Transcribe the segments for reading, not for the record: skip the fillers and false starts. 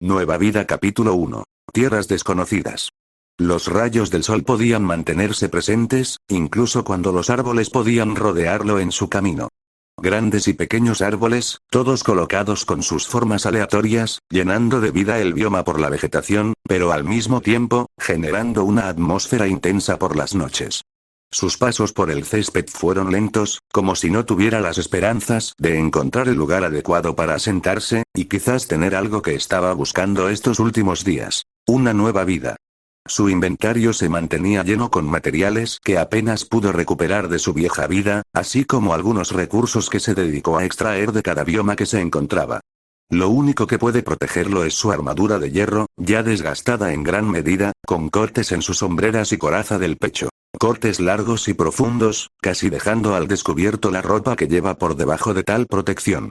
Nueva vida capítulo 1. Tierras desconocidas. Los rayos del sol podían mantenerse presentes, incluso cuando los árboles podían rodearlo en su camino. Grandes y pequeños árboles, todos colocados con sus formas aleatorias, llenando de vida el bioma por la vegetación, pero al mismo tiempo, generando una atmósfera intensa por las noches. Sus pasos por el césped fueron lentos, como si no tuviera las esperanzas de encontrar el lugar adecuado para asentarse, y quizás tener algo que estaba buscando estos últimos días. Una nueva vida. Su inventario se mantenía lleno con materiales que apenas pudo recuperar de su vieja vida, así como algunos recursos que se dedicó a extraer de cada bioma que se encontraba. Lo único que puede protegerlo es su armadura de hierro, ya desgastada en gran medida, con cortes en sus hombreras y coraza del pecho. Cortes largos y profundos, casi dejando al descubierto la ropa que lleva por debajo de tal protección.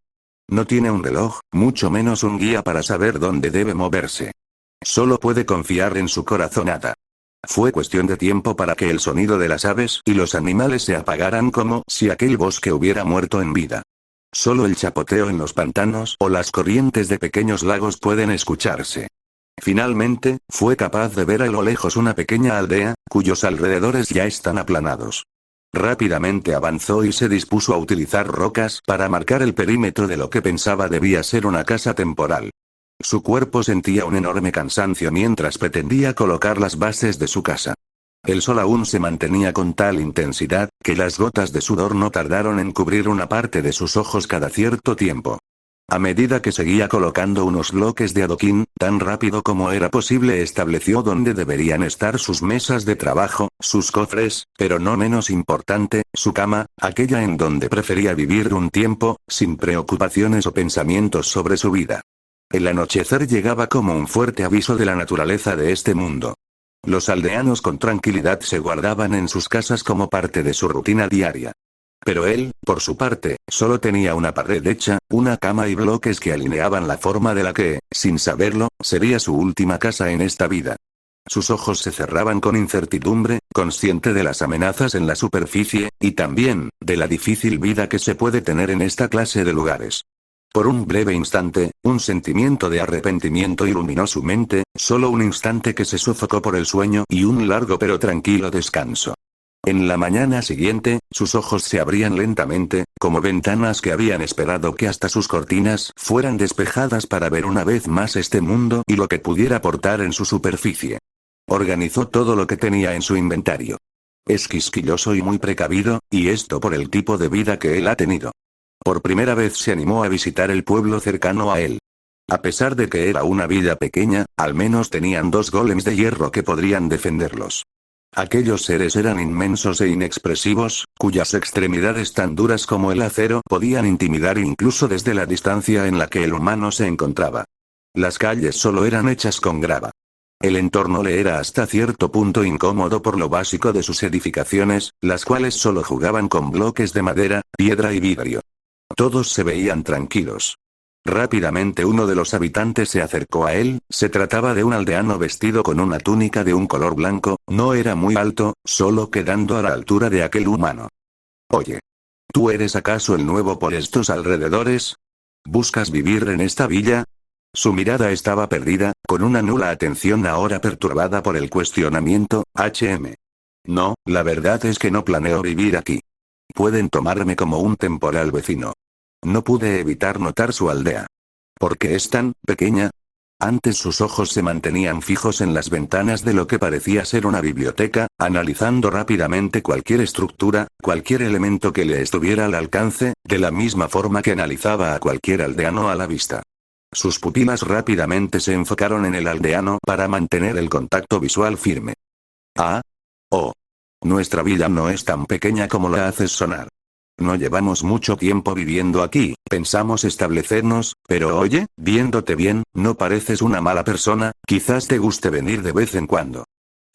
No tiene un reloj, mucho menos un guía para saber dónde debe moverse. Solo puede confiar en su corazonada. Fue cuestión de tiempo para que el sonido de las aves y los animales se apagaran como si aquel bosque hubiera muerto en vida. Solo el chapoteo en los pantanos o las corrientes de pequeños lagos pueden escucharse. Finalmente, fue capaz de ver a lo lejos una pequeña aldea, cuyos alrededores ya están aplanados. Rápidamente avanzó y se dispuso a utilizar rocas para marcar el perímetro de lo que pensaba debía ser una casa temporal. Su cuerpo sentía un enorme cansancio mientras pretendía colocar las bases de su casa. El sol aún se mantenía con tal intensidad, que las gotas de sudor no tardaron en cubrir una parte de sus ojos cada cierto tiempo. A medida que seguía colocando unos bloques de adoquín, tan rápido como era posible estableció dónde deberían estar sus mesas de trabajo, sus cofres, pero no menos importante, su cama, aquella en donde prefería vivir un tiempo, sin preocupaciones o pensamientos sobre su vida. El anochecer llegaba como un fuerte aviso de la naturaleza de este mundo. Los aldeanos con tranquilidad se guardaban en sus casas como parte de su rutina diaria. Pero él, por su parte, solo tenía una pared hecha, una cama y bloques que alineaban la forma de la que, sin saberlo, sería su última casa en esta vida. Sus ojos se cerraban con incertidumbre, consciente de las amenazas en la superficie, y también, de la difícil vida que se puede tener en esta clase de lugares. Por un breve instante, un sentimiento de arrepentimiento iluminó su mente, solo un instante que se sofocó por el sueño y un largo pero tranquilo descanso. En la mañana siguiente, sus ojos se abrían lentamente, como ventanas que habían esperado que hasta sus cortinas fueran despejadas para ver una vez más este mundo y lo que pudiera aportar en su superficie. Organizó todo lo que tenía en su inventario. Es quisquilloso y muy precavido, y esto por el tipo de vida que él ha tenido. Por primera vez se animó a visitar el pueblo cercano a él. A pesar de que era una villa pequeña, al menos tenían 2 golems de hierro que podrían defenderlos. Aquellos seres eran inmensos e inexpresivos, cuyas extremidades tan duras como el acero podían intimidar incluso desde la distancia en la que el humano se encontraba. Las calles solo eran hechas con grava. El entorno le era hasta cierto punto incómodo por lo básico de sus edificaciones, las cuales solo jugaban con bloques de madera, piedra y vidrio. Todos se veían tranquilos. Rápidamente uno de los habitantes se acercó a él, se trataba de un aldeano vestido con una túnica de un color blanco, no era muy alto, solo quedando a la altura de aquel humano. Oye. ¿Tú eres acaso el nuevo por estos alrededores? ¿Buscas vivir en esta villa? Su mirada estaba perdida, con una nula atención ahora perturbada por el cuestionamiento. No, la verdad es que no planeo vivir aquí. Pueden tomarme como un temporal vecino. No pude evitar notar su aldea. ¿Por qué es tan pequeña? Antes sus ojos se mantenían fijos en las ventanas de lo que parecía ser una biblioteca, analizando rápidamente cualquier estructura, cualquier elemento que le estuviera al alcance, de la misma forma que analizaba a cualquier aldeano a la vista. Sus pupilas rápidamente se enfocaron en el aldeano para mantener el contacto visual firme. Ah. Oh. Nuestra villa no es tan pequeña como la haces sonar. No llevamos mucho tiempo viviendo aquí, pensamos establecernos, pero oye, viéndote bien, no pareces una mala persona, quizás te guste venir de vez en cuando.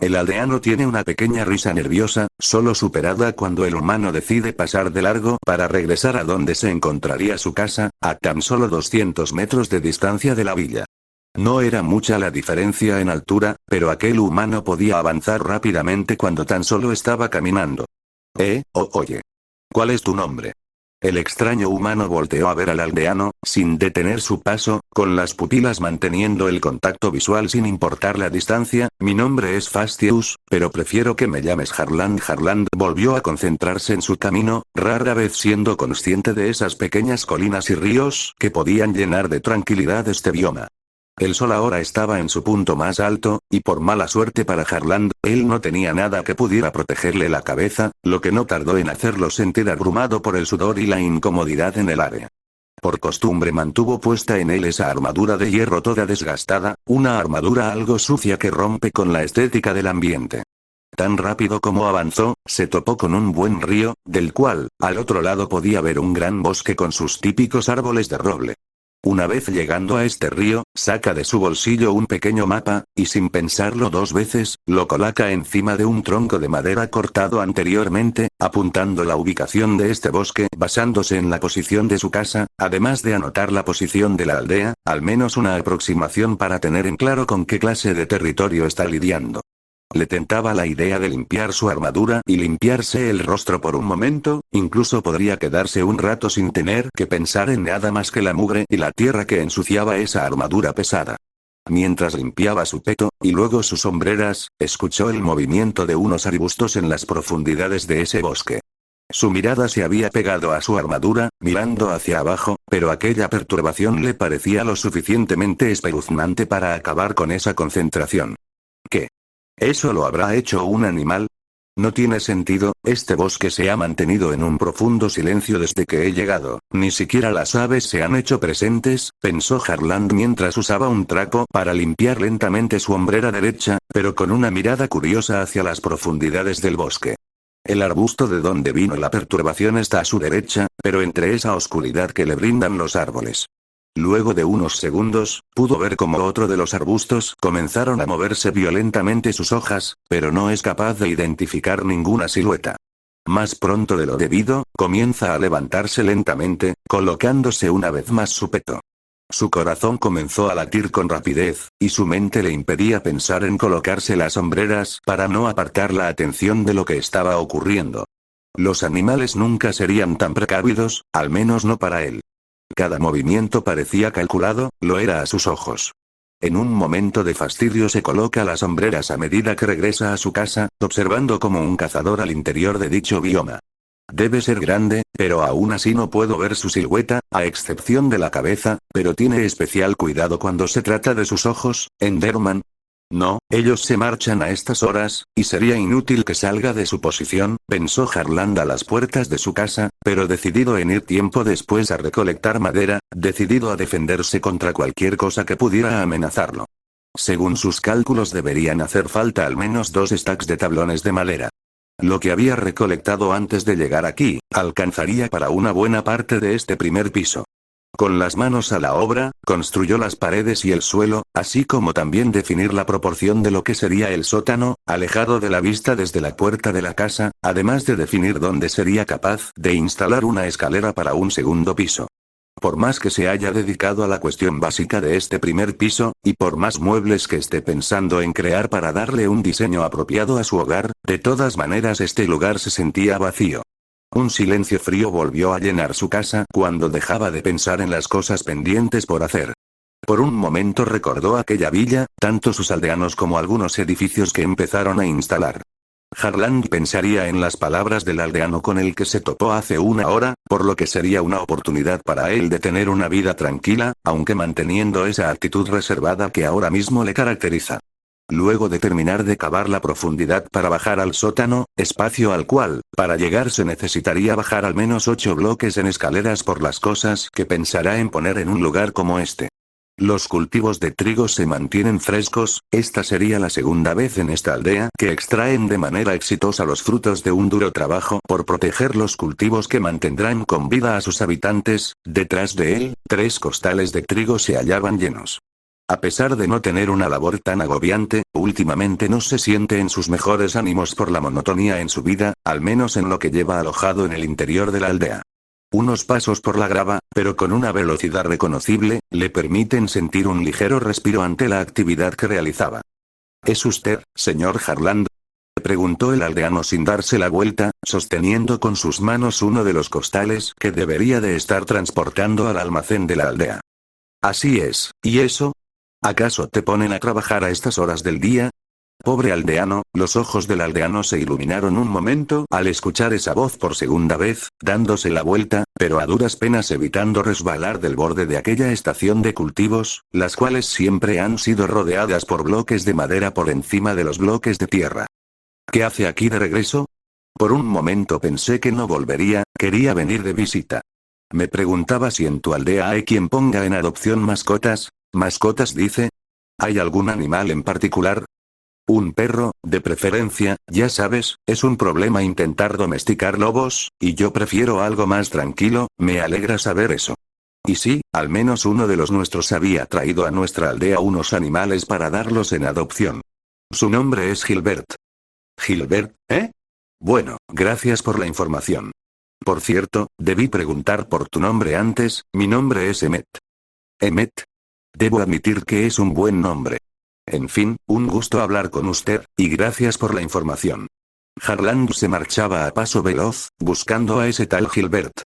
El aldeano tiene una pequeña risa nerviosa, solo superada cuando el humano decide pasar de largo para regresar a donde se encontraría su casa, a tan solo 200 metros de distancia de la villa. No era mucha la diferencia en altura, pero aquel humano podía avanzar rápidamente cuando tan solo estaba caminando. Oye. ¿Cuál es tu nombre? El extraño humano volteó a ver al aldeano, sin detener su paso, con las pupilas manteniendo el contacto visual sin importar la distancia. Mi nombre es Fastius, pero prefiero que me llames Harland. Harland volvió a concentrarse en su camino, rara vez siendo consciente de esas pequeñas colinas y ríos que podían llenar de tranquilidad este bioma. El sol ahora estaba en su punto más alto, y por mala suerte para Harland, él no tenía nada que pudiera protegerle la cabeza, lo que no tardó en hacerlo sentir abrumado por el sudor y la incomodidad en el área. Por costumbre mantuvo puesta en él esa armadura de hierro toda desgastada, una armadura algo sucia que rompe con la estética del ambiente. Tan rápido como avanzó, se topó con un buen río, del cual, al otro lado podía ver un gran bosque con sus típicos árboles de roble. Una vez llegando a este río, saca de su bolsillo un pequeño mapa, y sin pensarlo dos veces, lo coloca encima de un tronco de madera cortado anteriormente, apuntando la ubicación de este bosque basándose en la posición de su casa, además de anotar la posición de la aldea, al menos una aproximación para tener en claro con qué clase de territorio está lidiando. Le tentaba la idea de limpiar su armadura y limpiarse el rostro por un momento, incluso podría quedarse un rato sin tener que pensar en nada más que la mugre y la tierra que ensuciaba esa armadura pesada. Mientras limpiaba su peto, y luego sus hombreras, escuchó el movimiento de unos arbustos en las profundidades de ese bosque. Su mirada se había pegado a su armadura, mirando hacia abajo, pero aquella perturbación le parecía lo suficientemente espeluznante para acabar con esa concentración. ¿Qué? ¿Eso lo habrá hecho un animal? No tiene sentido, este bosque se ha mantenido en un profundo silencio desde que he llegado, ni siquiera las aves se han hecho presentes, pensó Harland mientras usaba un trapo para limpiar lentamente su hombrera derecha, pero con una mirada curiosa hacia las profundidades del bosque. El arbusto de donde vino la perturbación está a su derecha, pero entre esa oscuridad que le brindan los árboles. Luego de unos segundos, pudo ver cómo otro de los arbustos comenzaron a moverse violentamente sus hojas, pero no es capaz de identificar ninguna silueta. Más pronto de lo debido, comienza a levantarse lentamente, colocándose una vez más su peto. Su corazón comenzó a latir con rapidez, y su mente le impedía pensar en colocarse las hombreras para no apartar la atención de lo que estaba ocurriendo. Los animales nunca serían tan precavidos, al menos no para él. Cada movimiento parecía calculado, lo era a sus ojos. En un momento de fastidio se coloca las hombreras a medida que regresa a su casa, observando como un cazador al interior de dicho bioma. Debe ser grande, pero aún así no puedo ver su silueta, a excepción de la cabeza, pero tiene especial cuidado cuando se trata de sus ojos, Enderman. No, ellos se marchan a estas horas, y sería inútil que salga de su posición, pensó Harland a las puertas de su casa, pero decidido en ir tiempo después a recolectar madera, decidido a defenderse contra cualquier cosa que pudiera amenazarlo. Según sus cálculos deberían hacer falta al menos 2 stacks de tablones de madera. Lo que había recolectado antes de llegar aquí, alcanzaría para una buena parte de este primer piso. Con las manos a la obra, construyó las paredes y el suelo, así como también definir la proporción de lo que sería el sótano, alejado de la vista desde la puerta de la casa, además de definir dónde sería capaz de instalar una escalera para un segundo piso. Por más que se haya dedicado a la cuestión básica de este primer piso, y por más muebles que esté pensando en crear para darle un diseño apropiado a su hogar, de todas maneras este lugar se sentía vacío. Un silencio frío volvió a llenar su casa cuando dejaba de pensar en las cosas pendientes por hacer. Por un momento recordó aquella villa, tanto sus aldeanos como algunos edificios que empezaron a instalar. Harland pensaría en las palabras del aldeano con el que se topó hace una hora, por lo que sería una oportunidad para él de tener una vida tranquila, aunque manteniendo esa actitud reservada que ahora mismo le caracteriza. Luego de terminar de cavar la profundidad para bajar al sótano, espacio al cual, para llegar se necesitaría bajar al menos 8 bloques en escaleras por las cosas que pensará en poner en un lugar como este. Los cultivos de trigo se mantienen frescos, esta sería la segunda vez en esta aldea que extraen de manera exitosa los frutos de un duro trabajo por proteger los cultivos que mantendrán con vida a sus habitantes. Detrás de él, 3 costales de trigo se hallaban llenos. A pesar de no tener una labor tan agobiante, últimamente no se siente en sus mejores ánimos por la monotonía en su vida, al menos en lo que lleva alojado en el interior de la aldea. Unos pasos por la grava, pero con una velocidad reconocible, le permiten sentir un ligero respiro ante la actividad que realizaba. ¿Es usted, señor Harland? preguntó el aldeano sin darse la vuelta, sosteniendo con sus manos uno de los costales que debería de estar transportando al almacén de la aldea. Así es, ¿y eso? ¿Acaso te ponen a trabajar a estas horas del día? Pobre aldeano, los ojos del aldeano se iluminaron un momento al escuchar esa voz por segunda vez, dándose la vuelta, pero a duras penas evitando resbalar del borde de aquella estación de cultivos, las cuales siempre han sido rodeadas por bloques de madera por encima de los bloques de tierra. ¿Qué hace aquí de regreso? Por un momento pensé que no volvería, quería venir de visita. Me preguntaba si en tu aldea hay quien ponga en adopción mascotas. ¿Mascotas dice? ¿Hay algún animal en particular? Un perro, de preferencia, ya sabes, es un problema intentar domesticar lobos, y yo prefiero algo más tranquilo, me alegra saber eso. Y sí, al menos uno de los nuestros había traído a nuestra aldea unos animales para darlos en adopción. Su nombre es Gilbert. ¿Gilbert, eh? Bueno, gracias por la información. Por cierto, debí preguntar por tu nombre antes, mi nombre es Emmet. ¿Emmet? Debo admitir que es un buen nombre. En fin, un gusto hablar con usted, y gracias por la información. Harland se marchaba a paso veloz, buscando a ese tal Gilbert.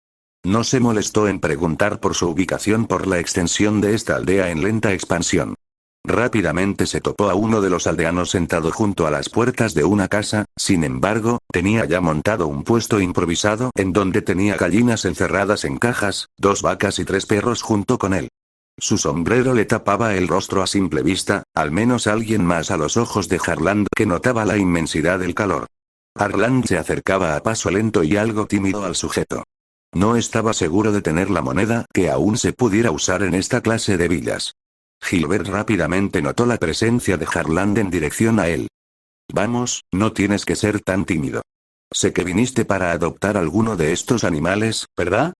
No se molestó en preguntar por su ubicación por la extensión de esta aldea en lenta expansión. Rápidamente se topó a uno de los aldeanos sentado junto a las puertas de una casa, sin embargo, tenía ya montado un puesto improvisado en donde tenía gallinas encerradas en cajas, 2 vacas y 3 perros junto con él. Su sombrero le tapaba el rostro a simple vista, al menos alguien más a los ojos de Harland que notaba la inmensidad del calor. Harland se acercaba a paso lento y algo tímido al sujeto. No estaba seguro de tener la moneda que aún se pudiera usar en esta clase de villas. Gilbert rápidamente notó la presencia de Harland en dirección a él. Vamos, no tienes que ser tan tímido. Sé que viniste para adoptar alguno de estos animales, ¿verdad?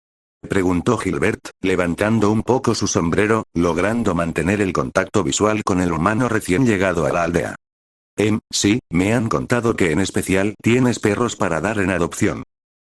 Preguntó Gilbert, levantando un poco su sombrero, logrando mantener el contacto visual con el humano recién llegado a la aldea. Sí, me han contado que en especial tienes perros para dar en adopción.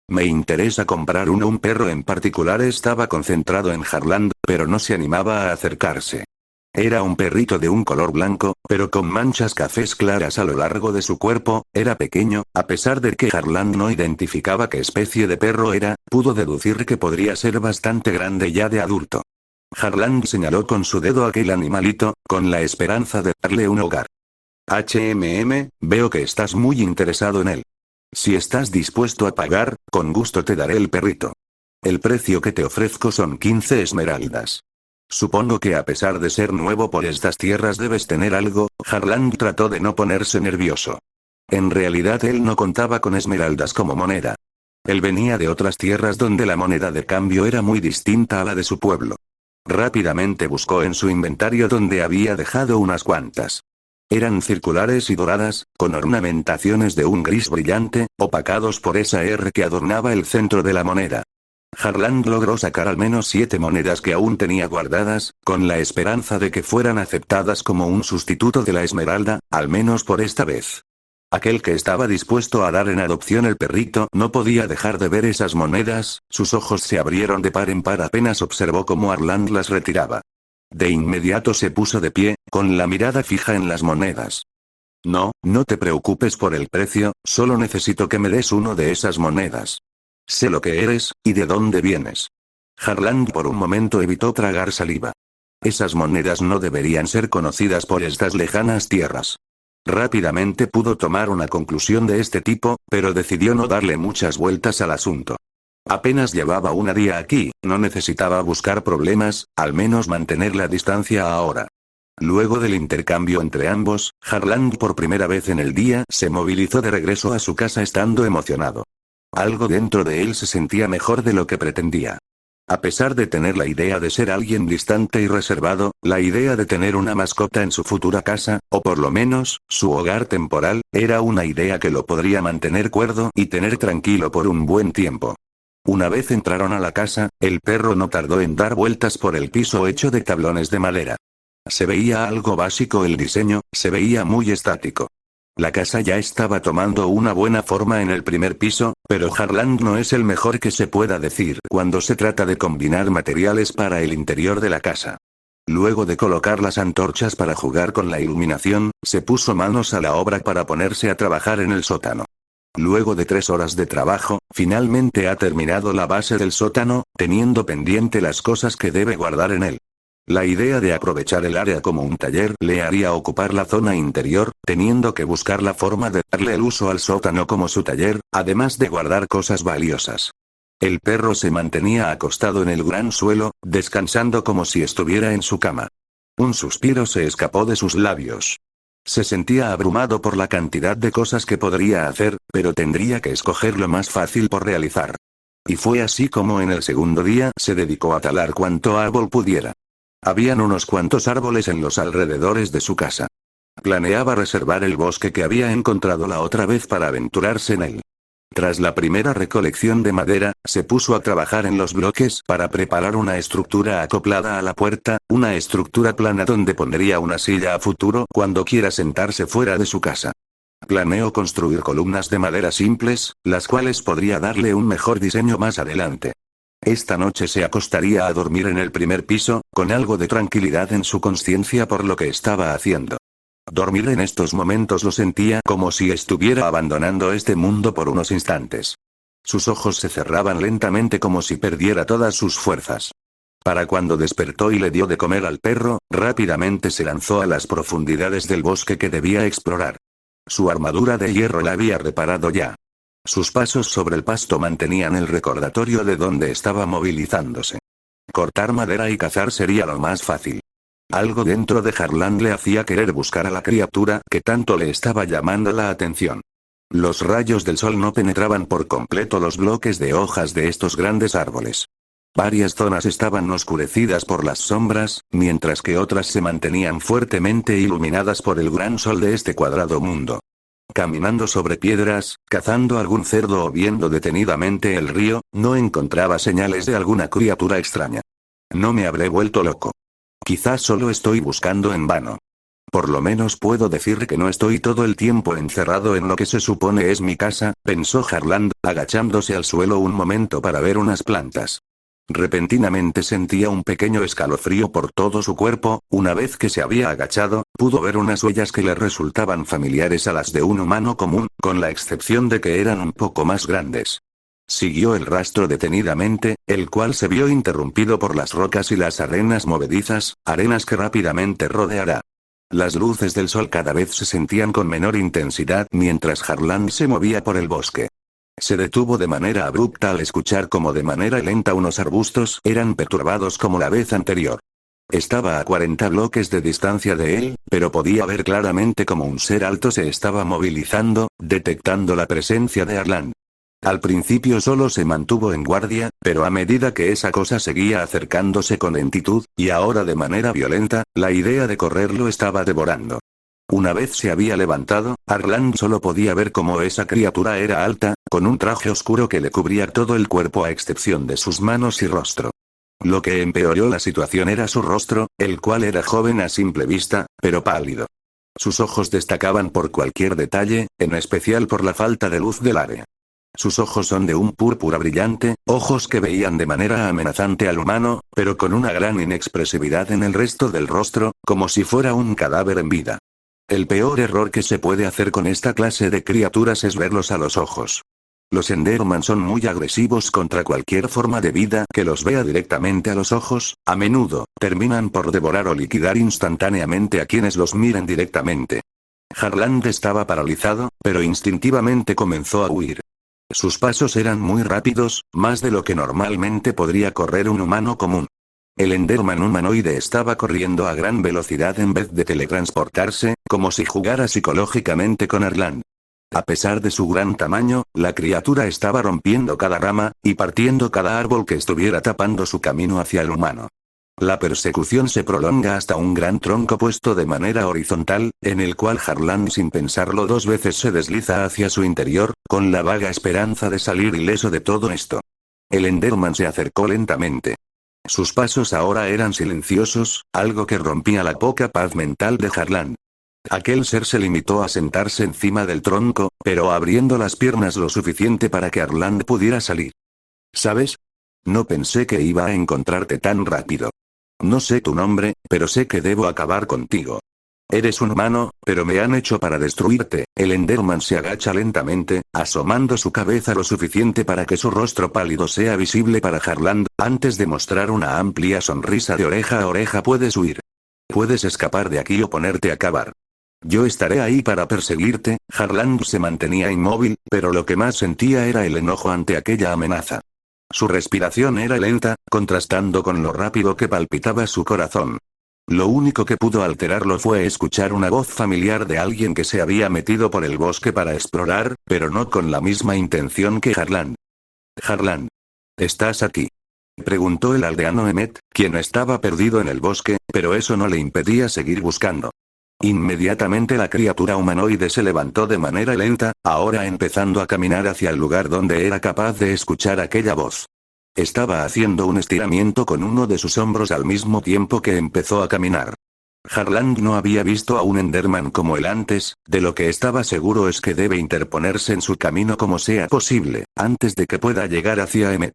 Me interesa comprar uno. Un perro en particular estaba concentrado en Harland, pero no se animaba a acercarse. Era un perrito de un color blanco, pero con manchas cafés claras a lo largo de su cuerpo, era pequeño, a pesar de que Harland no identificaba qué especie de perro era, pudo deducir que podría ser bastante grande ya de adulto. Harland señaló con su dedo aquel animalito, con la esperanza de darle un hogar. Veo que estás muy interesado en él. Si estás dispuesto a pagar, con gusto te daré el perrito. El precio que te ofrezco son 15 esmeraldas. Supongo que a pesar de ser nuevo por estas tierras debes tener algo. Harland trató de no ponerse nervioso. En realidad él no contaba con esmeraldas como moneda. Él venía de otras tierras donde la moneda de cambio era muy distinta a la de su pueblo. Rápidamente buscó en su inventario donde había dejado unas cuantas. Eran circulares y doradas, con ornamentaciones de un gris brillante, opacados por esa R que adornaba el centro de la moneda. Harland logró sacar al menos 7 monedas que aún tenía guardadas, con la esperanza de que fueran aceptadas como un sustituto de la esmeralda, al menos por esta vez. Aquel que estaba dispuesto a dar en adopción el perrito no podía dejar de ver esas monedas, sus ojos se abrieron de par en par apenas observó cómo Harland las retiraba. De inmediato se puso de pie, con la mirada fija en las monedas. No te preocupes por el precio, solo necesito que me des uno de esas monedas. Sé lo que eres, y de dónde vienes. Harland por un momento evitó tragar saliva. Esas monedas no deberían ser conocidas por estas lejanas tierras. Rápidamente pudo tomar una conclusión de este tipo, pero decidió no darle muchas vueltas al asunto. Apenas llevaba un día aquí, no necesitaba buscar problemas, al menos mantener la distancia ahora. Luego del intercambio entre ambos, Harland por primera vez en el día se movilizó de regreso a su casa estando emocionado. Algo dentro de él se sentía mejor de lo que pretendía. A pesar de tener la idea de ser alguien distante y reservado, la idea de tener una mascota en su futura casa, o por lo menos, su hogar temporal, era una idea que lo podría mantener cuerdo y tener tranquilo por un buen tiempo. Una vez entraron a la casa, el perro no tardó en dar vueltas por el piso hecho de tablones de madera. Se veía algo básico el diseño, se veía muy estático. La casa ya estaba tomando una buena forma en el primer piso, pero Harland no es el mejor que se pueda decir cuando se trata de combinar materiales para el interior de la casa. Luego de colocar las antorchas para jugar con la iluminación, se puso manos a la obra para ponerse a trabajar en el sótano. Luego de 3 horas de trabajo, finalmente ha terminado la base del sótano, teniendo pendiente las cosas que debe guardar en él. La idea de aprovechar el área como un taller le haría ocupar la zona interior, teniendo que buscar la forma de darle el uso al sótano como su taller, además de guardar cosas valiosas. El perro se mantenía acostado en el gran suelo, descansando como si estuviera en su cama. Un suspiro se escapó de sus labios. Se sentía abrumado por la cantidad de cosas que podría hacer, pero tendría que escoger lo más fácil por realizar. Y fue así como en el segundo día se dedicó a talar cuanto árbol pudiera. Habían unos cuantos árboles en los alrededores de su casa. Planeaba reservar el bosque que había encontrado la otra vez para aventurarse en él. Tras la primera recolección de madera, se puso a trabajar en los bloques para preparar una estructura acoplada a la puerta, una estructura plana donde pondría una silla a futuro cuando quiera sentarse fuera de su casa. Planeó construir columnas de madera simples, las cuales podría darle un mejor diseño más adelante. Esta noche se acostaría a dormir en el primer piso, con algo de tranquilidad en su conciencia por lo que estaba haciendo. Dormir en estos momentos lo sentía como si estuviera abandonando este mundo por unos instantes. Sus ojos se cerraban lentamente como si perdiera todas sus fuerzas. Para cuando despertó y le dio de comer al perro, rápidamente se lanzó a las profundidades del bosque que debía explorar. Su armadura de hierro la había reparado ya. Sus pasos sobre el pasto mantenían el recordatorio de dónde estaba movilizándose. Cortar madera y cazar sería lo más fácil. Algo dentro de Harlan le hacía querer buscar a la criatura que tanto le estaba llamando la atención. Los rayos del sol no penetraban por completo los bloques de hojas de estos grandes árboles. Varias zonas estaban oscurecidas por las sombras, mientras que otras se mantenían fuertemente iluminadas por el gran sol de este cuadrado mundo. Caminando sobre piedras, cazando algún cerdo o viendo detenidamente el río, no encontraba señales de alguna criatura extraña. No me habré vuelto loco. Quizás solo estoy buscando en vano. Por lo menos puedo decir que no estoy todo el tiempo encerrado en lo que se supone es mi casa, pensó Harlan, agachándose al suelo un momento para ver unas plantas. Repentinamente sentía un pequeño escalofrío por todo su cuerpo. Una vez que se había agachado, pudo ver unas huellas que le resultaban familiares a las de un humano común, con la excepción de que eran un poco más grandes. Siguió el rastro detenidamente, el cual se vio interrumpido por las rocas y las arenas movedizas, arenas que rápidamente rodeará. Las luces del sol cada vez se sentían con menor intensidad mientras Harlan se movía por el bosque. Se detuvo de manera abrupta al escuchar cómo de manera lenta unos arbustos eran perturbados como la vez anterior. Estaba a 40 bloques de distancia de él, pero podía ver claramente cómo un ser alto se estaba movilizando, detectando la presencia de Harlan. Al principio solo se mantuvo en guardia, pero a medida que esa cosa seguía acercándose con lentitud, y ahora de manera violenta, la idea de correr lo estaba devorando. Una vez se había levantado, Harlan solo podía ver cómo esa criatura era alta, con un traje oscuro que le cubría todo el cuerpo a excepción de sus manos y rostro. Lo que empeoró la situación era su rostro, el cual era joven a simple vista, pero pálido. Sus ojos destacaban por cualquier detalle, en especial por la falta de luz del área. Sus ojos son de un púrpura brillante, ojos que veían de manera amenazante al humano, pero con una gran inexpresividad en el resto del rostro, como si fuera un cadáver en vida. El peor error que se puede hacer con esta clase de criaturas es verlos a los ojos. Los Enderman son muy agresivos contra cualquier forma de vida que los vea directamente a los ojos, a menudo, terminan por devorar o liquidar instantáneamente a quienes los miren directamente. Harlan estaba paralizado, pero instintivamente comenzó a huir. Sus pasos eran muy rápidos, más de lo que normalmente podría correr un humano común. El Enderman humanoide estaba corriendo a gran velocidad en vez de teletransportarse, como si jugara psicológicamente con Harlan. A pesar de su gran tamaño, la criatura estaba rompiendo cada rama, y partiendo cada árbol que estuviera tapando su camino hacia el humano. La persecución se prolonga hasta un gran tronco puesto de manera horizontal, en el cual Harlan sin pensarlo 2 veces se desliza hacia su interior, con la vaga esperanza de salir ileso de todo esto. El Enderman se acercó lentamente. Sus pasos ahora eran silenciosos, algo que rompía la poca paz mental de Harlan. Aquel ser se limitó a sentarse encima del tronco, pero abriendo las piernas lo suficiente para que Harlan pudiera salir. ¿Sabes? No pensé que iba a encontrarte tan rápido. No sé tu nombre, pero sé que debo acabar contigo. Eres un humano, pero me han hecho para destruirte. El Enderman se agacha lentamente, asomando su cabeza lo suficiente para que su rostro pálido sea visible para Harland, antes de mostrar una amplia sonrisa de oreja a oreja. Puedes huir. Puedes escapar de aquí o ponerte a cavar. Yo estaré ahí para perseguirte. Harland se mantenía inmóvil, pero lo que más sentía era el enojo ante aquella amenaza. Su respiración era lenta, contrastando con lo rápido que palpitaba su corazón. Lo único que pudo alterarlo fue escuchar una voz familiar de alguien que se había metido por el bosque para explorar, pero no con la misma intención que Harland. Harland. ¿Estás aquí? Preguntó el aldeano Emmet, quien estaba perdido en el bosque, pero eso no le impedía seguir buscando. Inmediatamente la criatura humanoide se levantó de manera lenta, ahora empezando a caminar hacia el lugar donde era capaz de escuchar aquella voz. Estaba haciendo un estiramiento con uno de sus hombros al mismo tiempo que empezó a caminar. Harland no había visto a un Enderman como él antes, de lo que estaba seguro es que debe interponerse en su camino como sea posible, antes de que pueda llegar hacia Emmet.